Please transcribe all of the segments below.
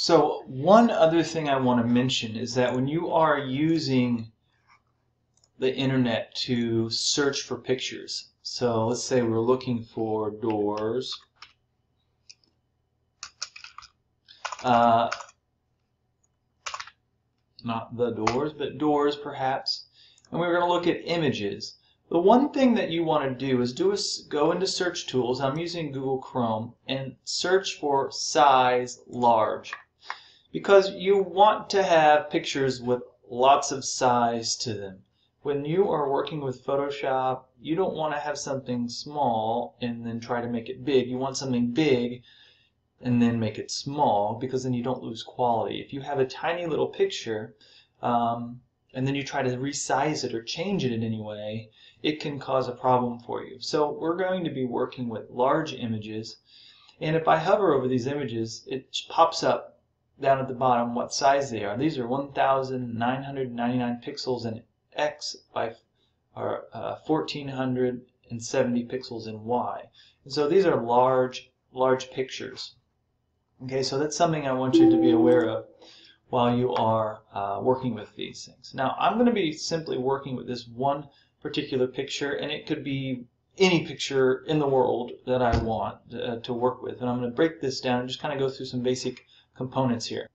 So one other thing I want to mention is that when you are using the internet to search for pictures, so let's say we're looking for doors, not the doors, but doors perhaps, and we're going to look at images. The one thing that you want to do is go into search tools. I'm using Google Chrome, and search for size large, because you want to have pictures with lots of size to them. When you are working with Photoshop, you don't want to have something small and then try to make it big. You want something big and then make it small, because then you don't lose quality. If you have a tiny little picture and then you try to resize it or change it in any way, it can cause a problem for you. So we're going to be working with large images, and if I hover over these images, it pops up down at the bottom what size they are. These are 1,999 pixels in X by 1,470 pixels in Y. And so these are large pictures. Okay, so that's something I want you to be aware of while you are working with these things. Now I'm going to be simply working with this one particular picture, and it could be any picture in the world that I want to work with. And I'm going to break this down and just kind of go through some basic components here.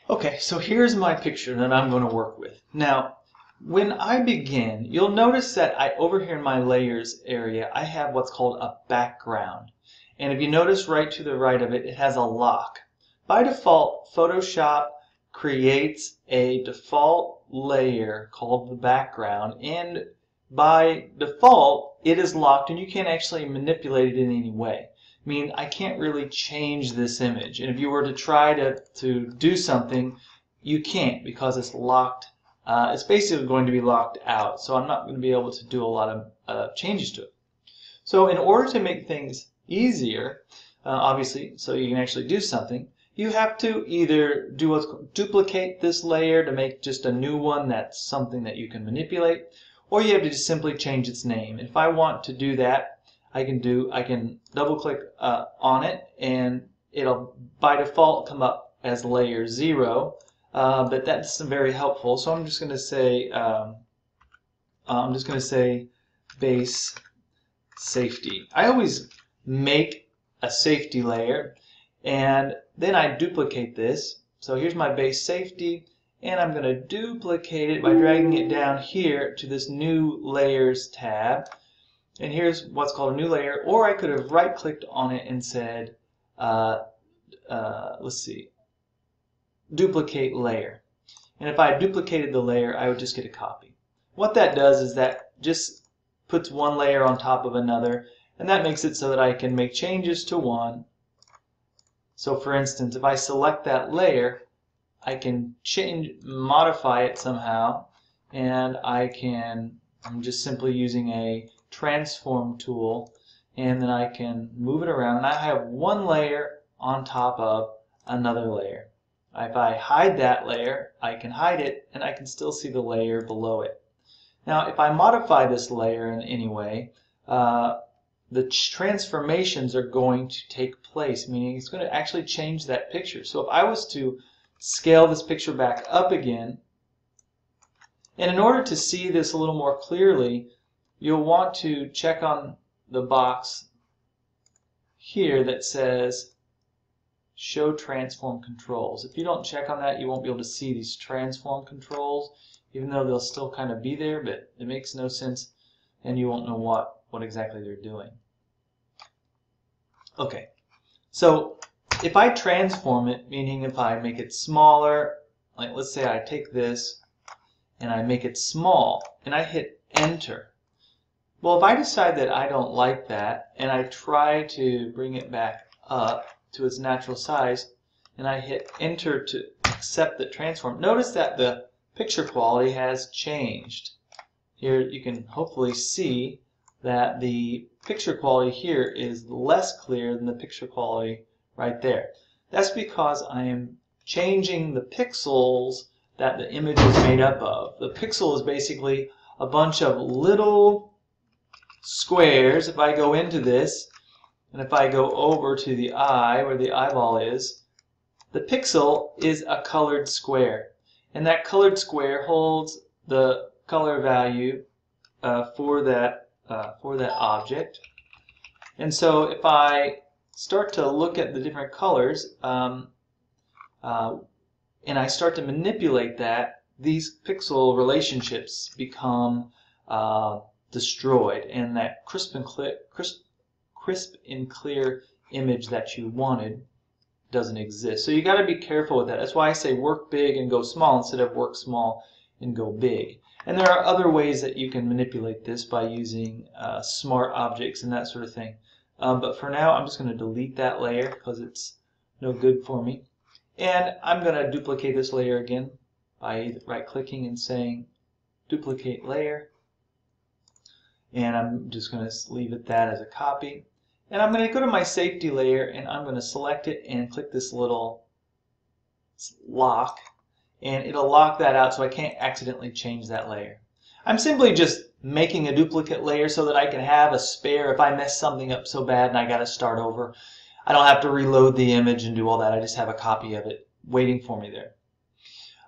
Okay, so here's my picture that I'm going to work with. Now, when I begin, you'll notice that over here in my layers area, I have what's called a background. And if you notice right to the right of it, it has a lock. By default, Photoshop creates a default layer called the background, and by default, it is locked and you can't actually manipulate it in any way. I mean, I can't really change this image, and if you were to try to do something, you can't, because it's locked. It's basically going to be locked out, so I'm not going to be able to do a lot of changes to it. So in order to make things easier, obviously, so you can actually do something, you have to either duplicate this layer to make just a new one that's something that you can manipulate, or you have to just simply change its name. And if I want to do that, I can double click on it, and it'll by default come up as layer 0, but that's very helpful. So I'm just going to say base safety. I always make a safety layer, and then I duplicate this. So here's my base safety, and I'm going to duplicate it by dragging it down here to this new layers tab. And here's what's called a new layer, or I could have right clicked on it and said let's see, duplicate layer. And if I duplicated the layer, I would just get a copy. What that does is that just puts one layer on top of another, and that makes it so that I can make changes to one. So for instance, if I select that layer, I can modify it somehow, and I'm just simply using a transform tool, and then I can move it around, and I have one layer on top of another layer. If I hide that layer, I can hide it, and I can still see the layer below it. Now, if I modify this layer in any way, the transformations are going to take place, meaning it's going to actually change that picture. So if I was to scale this picture back up again, and in order to see this a little more clearly, you'll want to check on the box here that says show transform controls. If you don't check on that, you won't be able to see these transform controls, even though they'll still kind of be there, but it makes no sense and you won't know what exactly they're doing. Okay, so if I transform it, meaning if I make it smaller, like let's say I take this and I make it small and I hit enter. Well, if I decide that I don't like that and I try to bring it back up to its natural size and I hit enter to accept the transform, notice that the picture quality has changed. Here you can hopefully see that the picture quality here is less clear than the picture quality right there. That's because I am changing the pixels that the image is made up of. The pixel is basically a bunch of little squares. If I go into this, and if I go over to the eye, where the eyeball is, the pixel is a colored square, and that colored square holds the color value for that object. And so if I start to look at the different colors and I start to manipulate that, these pixel relationships become destroyed, and that crisp and clear image that you wanted doesn't exist. So you got to be careful with that. That's why I say work big and go small instead of work small and go big. And there are other ways that you can manipulate this by using smart objects and that sort of thing. But for now, I'm just going to delete that layer because it's no good for me. And I'm going to duplicate this layer again by right-clicking and saying duplicate layer. And I'm just going to leave it that as a copy. And I'm going to go to my safety layer and I'm going to select it and click this little lock. And it'll lock that out so I can't accidentally change that layer. I'm simply just making a duplicate layer so that I can have a spare if I mess something up so bad and I got to start over. I don't have to reload the image and do all that. I just have a copy of it waiting for me there.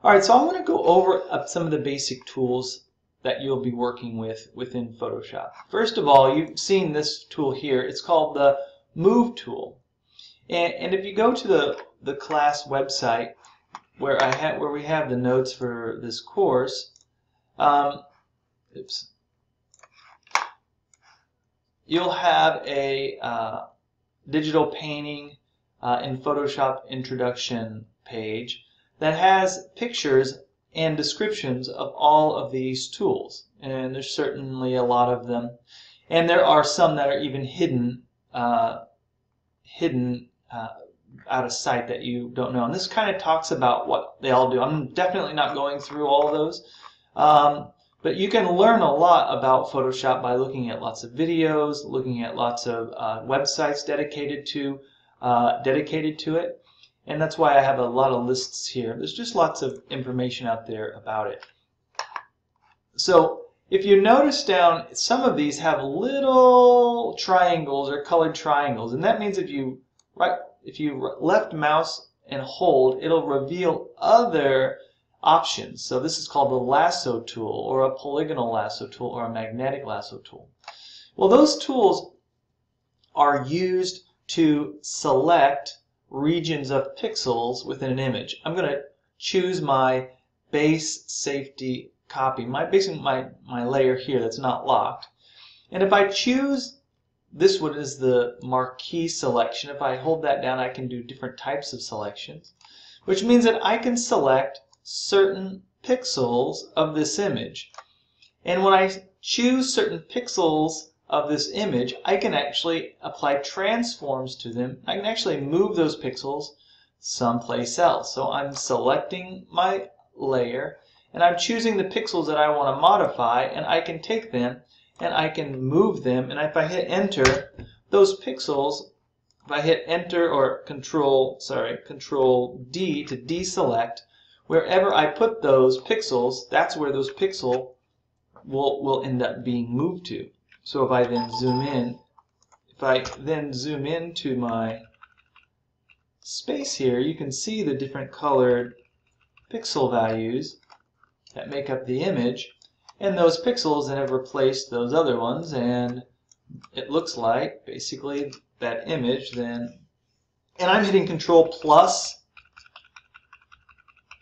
Alright, so I'm going to go over some of the basic tools that you'll be working with within Photoshop. First of all, you've seen this tool here. It's called the Move tool. And if you go to the class website where we have the notes for this course, you'll have a digital painting in Photoshop introduction page that has pictures and descriptions of all of these tools, and there's certainly a lot of them, and there are some that are even hidden out of sight that you don't know. And this kind of talks about what they all do. I'm definitely not going through all of those, but you can learn a lot about Photoshop by looking at lots of videos, looking at lots of websites dedicated to it. And that's why I have a lot of lists here. There's just lots of information out there about it. So if you notice down, some of these have little triangles or colored triangles, and that means if you left mouse and hold, it'll reveal other options. So this is called the Lasso tool, or a polygonal lasso tool, or a magnetic lasso tool. Well, those tools are used to select regions of pixels within an image. I'm going to choose my base safety copy, my layer here that's not locked. And if I choose this one is the Marquee Selection. If I hold that down, I can do different types of selections, which means that I can select certain pixels of this image. And when I choose certain pixels of this image, I can actually apply transforms to them. I can actually move those pixels someplace else. So I'm selecting my layer and I'm choosing the pixels that I want to modify, and I can take them and I can move them, and if I hit enter, those pixels, if I hit enter or control D to deselect, wherever I put those pixels, that's where those pixels will end up being moved to. So if I then zoom into my space here, you can see the different colored pixel values that make up the image, and those pixels then have replaced those other ones, and it looks like basically that image then, and I'm hitting Control plus,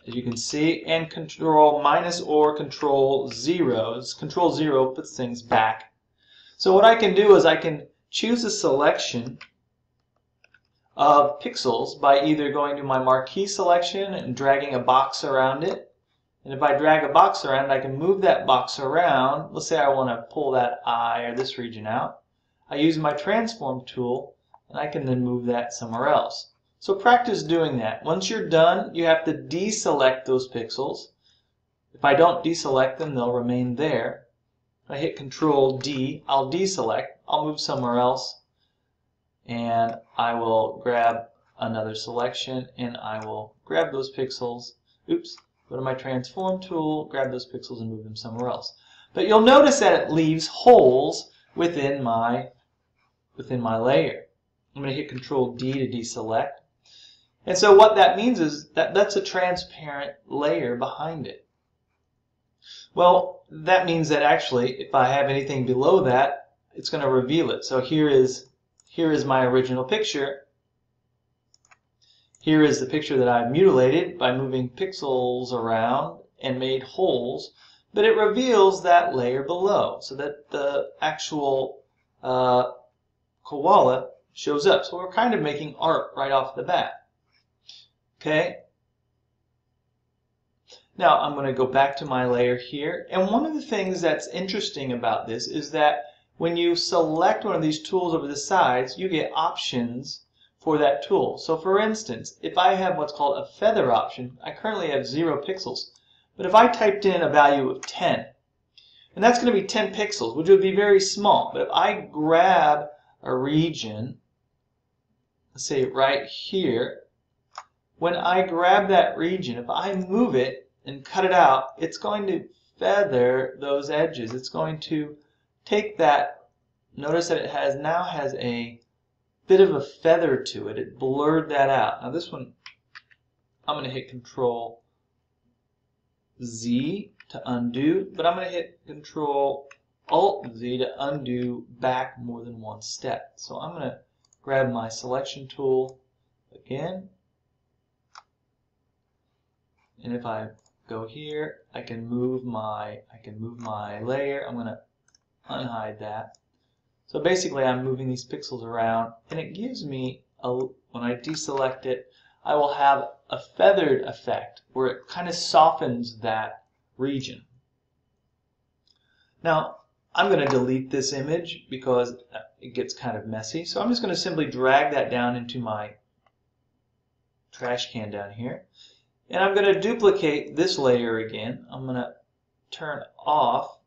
as you can see, and Control minus or Control 0. Control 0 puts things back. So what I can do is I can choose a selection of pixels by either going to my Marquee Selection and dragging a box around it. And if I drag a box around, I can move that box around. Let's say I want to pull that eye or this region out. I use my transform tool, and I can then move that somewhere else. So practice doing that. Once you're done, you have to deselect those pixels. If I don't deselect them, they'll remain there. If I hit Control D, I'll deselect. I'll move somewhere else, and I will grab another selection, and I will grab those pixels. Oops. Go to my transform tool, grab those pixels and move them somewhere else. But you'll notice that it leaves holes within my layer. I'm going to hit Control D to deselect. And so what that means is that that's a transparent layer behind it. Well, that means that actually if I have anything below that, it's going to reveal it. So here is my original picture. Here is the picture that I've mutilated by moving pixels around and made holes, but it reveals that layer below so that the actual koala shows up. So we're kind of making art right off the bat. Okay. Now I'm going to go back to my layer here, and one of the things that's interesting about this is that when you select one of these tools over the sides, you get options for that tool. So for instance, if I have what's called a feather option, I currently have 0 pixels. But if I typed in a value of 10, and that's going to be 10 pixels, which would be very small. But if I grab a region, let's say right here, when I grab that region, if I move it and cut it out, it's going to feather those edges. It's going to take that, notice that it now has a bit of a feather to it. It blurred that out. Now this one, I'm going to hit Control Z to undo, but I'm going to hit Control Alt Z to undo back more than one step. So I'm going to grab my selection tool again, and if I go here, I can move my layer. I'm going to unhide that. So basically I'm moving these pixels around, and it gives me when I deselect it, I will have a feathered effect where it kind of softens that region. Now I'm going to delete this image because it gets kind of messy. So I'm just going to simply drag that down into my trash can down here. And I'm going to duplicate this layer again. I'm going to turn off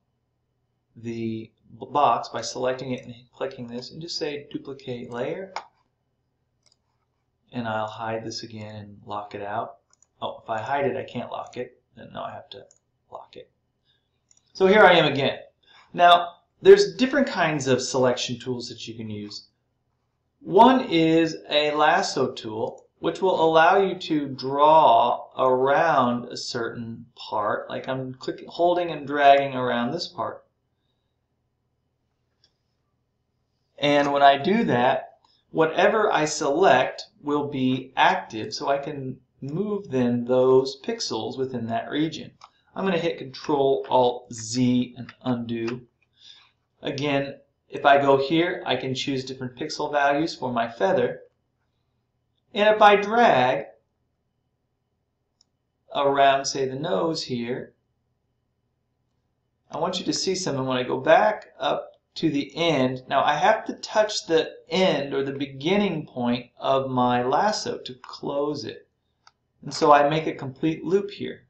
the box by selecting it and clicking this and just say duplicate layer. And I'll hide this again and lock it out. Oh, if I hide it, I can't lock it. Then now I have to lock it. So here I am again. Now, there's different kinds of selection tools that you can use. One is a lasso tool, which will allow you to draw around a certain part. Like I'm holding and dragging around this part. And when I do that, whatever I select will be active, so I can move then those pixels within that region. I'm going to hit Control Alt Z and undo. Again, if I go here, I can choose different pixel values for my feather. And if I drag around, say, the nose here, I want you to see something. When I go back up to the end, now I have to touch the end or the beginning point of my lasso to close it. And so I make a complete loop here.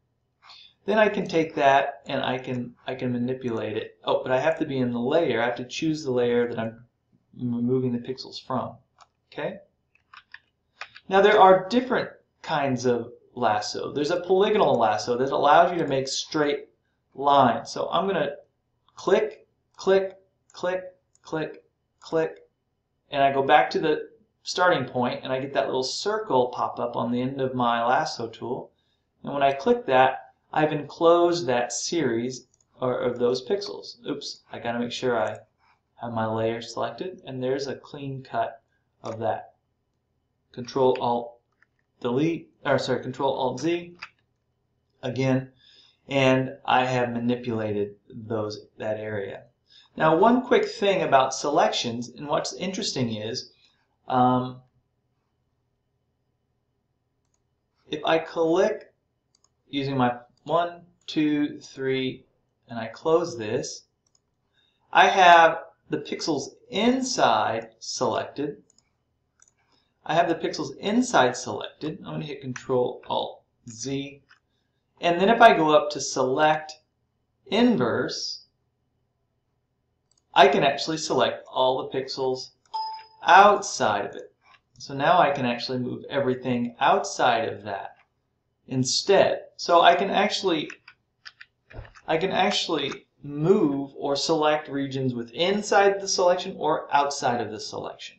Then I can take that and I can manipulate it. Oh, but I have to be in the layer. I have to choose the layer that I'm removing the pixels from. Okay? Now there are different kinds of lasso. There's a polygonal lasso that allows you to make straight lines. So I'm going to click, click, click, click, click, and I go back to the starting point and I get that little circle pop up on the end of my lasso tool. And when I click that, I've enclosed that series of those pixels. Oops, I got to make sure I have my layer selected, and there's a clean cut of that. Control Alt Delete, or sorry, Control Alt Z again, and I have manipulated that area. Now, one quick thing about selections, and what's interesting is, if I click using my 1, 2, 3, and I close this, I have the pixels inside selected. I have the pixels inside selected. I'm going to hit Control Alt Z. And then if I go up to select inverse, I can actually select all the pixels outside of it. So now I can actually move everything outside of that instead. So I can actually move or select regions within the selection or outside of the selection.